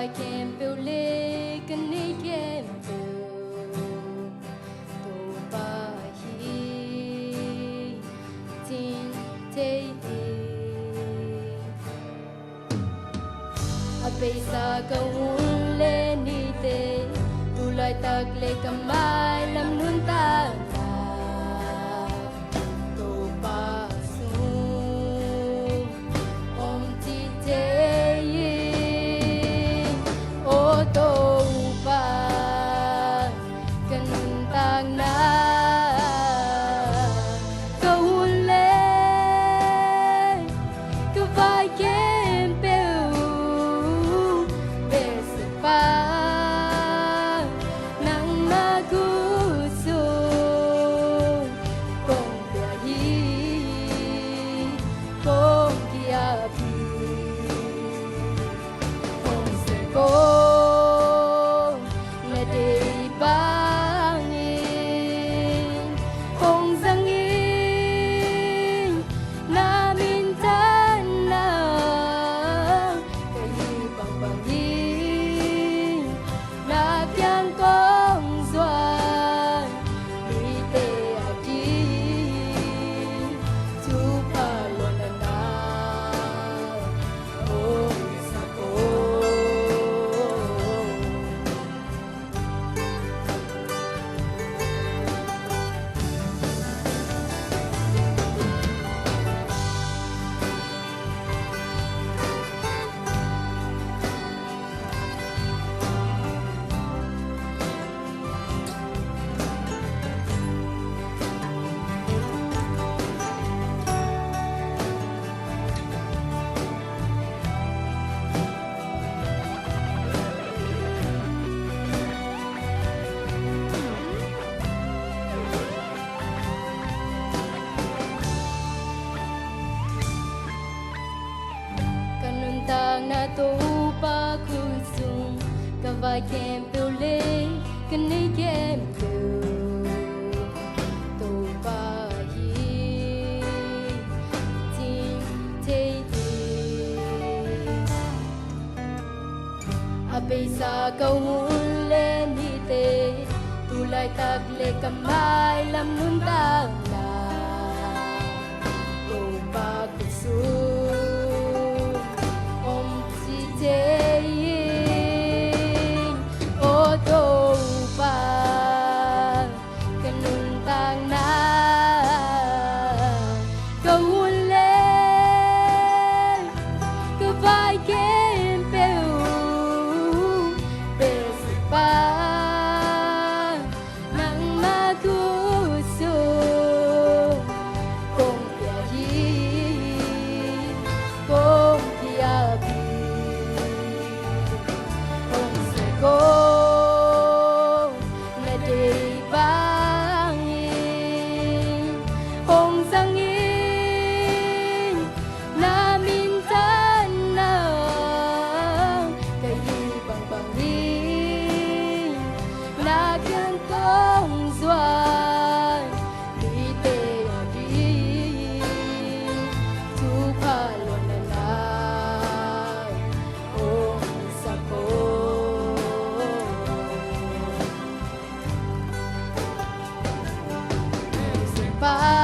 vai kem peu le kani kem peu to ba hi tin te di a pe sa ka un le ni te tu lai tak le ka mai lam nun ta na tu pa kusung ka vai kem peu le kani kem peu tu pa hi tin te di a pe sa ka un le ni te tu lai tak le ka mai lam nun ta na tu pa kusung bye.